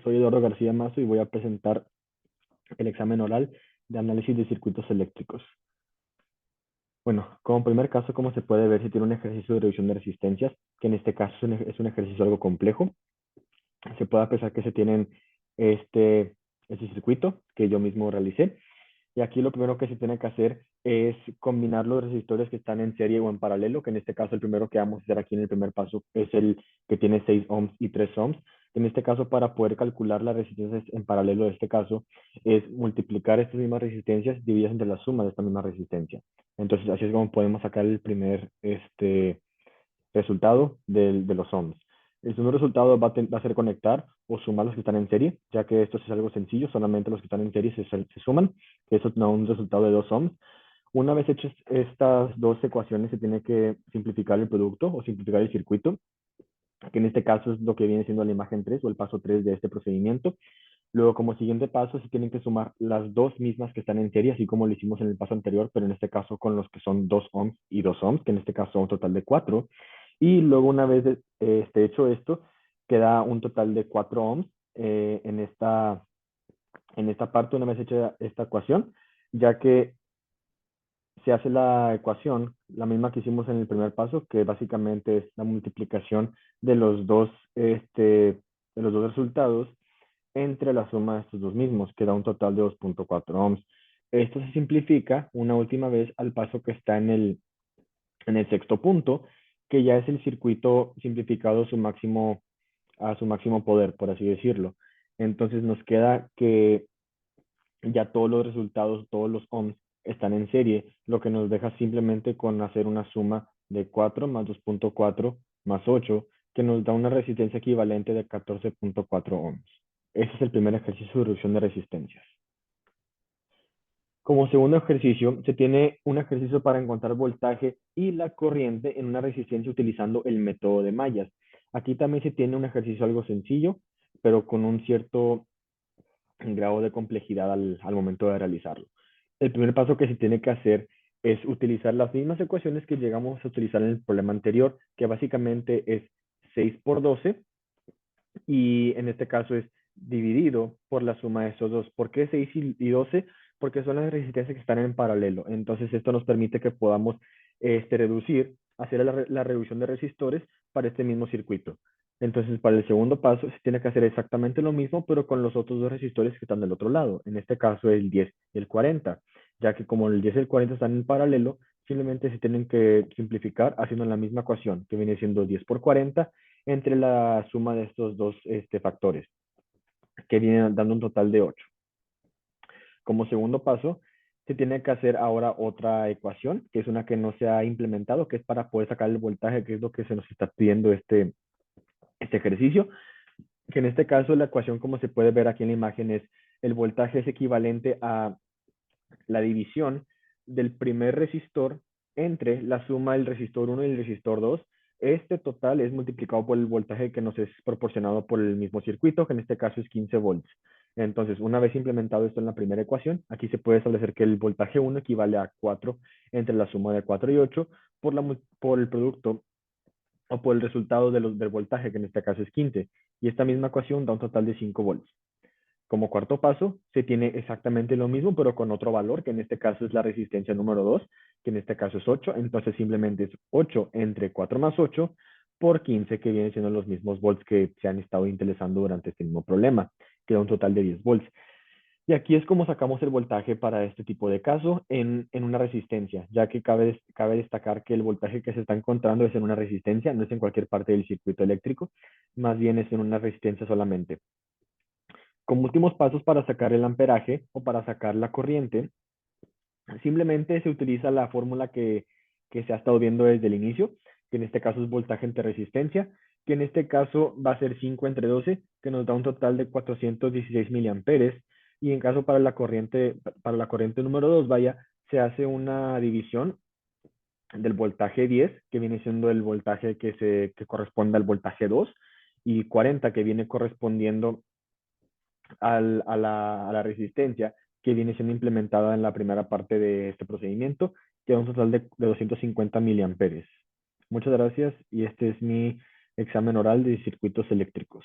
Soy Eduardo García Mazo y voy a presentar el examen oral de análisis de circuitos eléctricos. Bueno, como primer caso, como se puede ver, se tiene un ejercicio de reducción de resistencias, que en este caso es un ejercicio algo complejo. Se puede pensar que se tienen este circuito que yo mismo realicé. Y aquí lo primero que se tiene que hacer es combinar los resistores que están en serie o en paralelo, que en este caso el primero que vamos a hacer aquí en el primer paso es el que tiene 6 ohms y 3 ohms. En este caso, para poder calcular las resistencias en paralelo de este caso, es multiplicar estas mismas resistencias divididas entre la suma de esta misma resistencia. Entonces, así es como podemos sacar el primer resultado de los ohms. El segundo resultado va a ser conectar o sumar los que están en serie, ya que esto es algo sencillo, solamente los que están en serie se suman, que eso da un resultado de 2 ohms. Una vez hechas estas dos ecuaciones, se tiene que simplificar el producto o simplificar el circuito, que en este caso es lo que viene siendo la imagen 3 o el paso 3 de este procedimiento. Luego, como siguiente paso, se tienen que sumar las dos mismas que están en serie, así como lo hicimos en el paso anterior, pero en este caso con los que son 2 ohms y 2 ohms, que en este caso son un total de 4. Y luego, una vez hecho esto, queda un total de 4 ohms en esta parte, una vez hecha esta ecuación, ya que se hace la ecuación, la misma que hicimos en el primer paso, que básicamente es la multiplicación de de los dos resultados entre la suma de estos dos mismos, que da un total de 2.4 ohms. Esto se simplifica una última vez al paso que está en el sexto punto, que ya es el circuito simplificado a su máximo poder, por así decirlo. Entonces nos queda que ya todos los resultados, todos los ohms están en serie, lo que nos deja simplemente con hacer una suma de 4 más 2.4 más 8, que nos da una resistencia equivalente de 14.4 ohms. Ese es el primer ejercicio de reducción de resistencias. Como segundo ejercicio, se tiene un ejercicio para encontrar voltaje y la corriente en una resistencia utilizando el método de mallas. Aquí también se tiene un ejercicio algo sencillo, pero con un cierto grado de complejidad al momento de realizarlo. El primer paso que se tiene que hacer es utilizar las mismas ecuaciones que llegamos a utilizar en el problema anterior, que básicamente es 6 por 12 y en este caso es dividido por la suma de estos dos. ¿Por qué 6 y 12? Porque son las resistencias que están en paralelo. Entonces esto nos permite que podamos hacer la reducción de resistores para este mismo circuito. Entonces, para el segundo paso se tiene que hacer exactamente lo mismo, pero con los otros dos resistores que están del otro lado. En este caso el 10 y el 40, ya que como el 10 y el 40 están en paralelo, simplemente se tienen que simplificar haciendo la misma ecuación, que viene siendo 10 por 40 entre la suma de estos dos factores, que vienen dando un total de 8. Como segundo paso, se tiene que hacer ahora otra ecuación, que es una que no se ha implementado, que es para poder sacar el voltaje, que es lo que se nos está pidiendo este ejercicio, que en este caso la ecuación, como se puede ver aquí en la imagen, es el voltaje es equivalente a la división del primer resistor entre la suma del resistor 1 y el resistor 2. Este total es multiplicado por el voltaje que nos es proporcionado por el mismo circuito, que en este caso es 15 volts. Entonces, una vez implementado esto en la primera ecuación, aquí se puede establecer que el voltaje 1 equivale a 4 entre la suma de 4 y 8 por el producto o por el resultado del voltaje, que en este caso es 15. Y esta misma ecuación da un total de 5 volts. Como cuarto paso, se tiene exactamente lo mismo, pero con otro valor, que en este caso es la resistencia número 2, que en este caso es 8. Entonces simplemente es 8 entre 4 más 8 por 15, que vienen siendo los mismos volts que se han estado utilizando durante este mismo problema, que da un total de 10 volts. Y aquí es como sacamos el voltaje para este tipo de caso en una resistencia, ya que cabe destacar que el voltaje que se está encontrando es en una resistencia, no es en cualquier parte del circuito eléctrico, más bien es en una resistencia solamente. Como últimos pasos para sacar el amperaje o para sacar la corriente, simplemente se utiliza la fórmula que se ha estado viendo desde el inicio, que en este caso es voltaje entre resistencia, que en este caso va a ser 5 entre 12, que nos da un total de 416 miliamperes. Y en caso para la corriente número 2, vaya, se hace una división del voltaje 10, que viene siendo el voltaje que corresponde al voltaje 2, y 40, que viene correspondiendo a la resistencia que viene siendo implementada en la primera parte de este procedimiento, que da un total de 250 miliamperes. Muchas gracias y este es mi examen oral de circuitos eléctricos.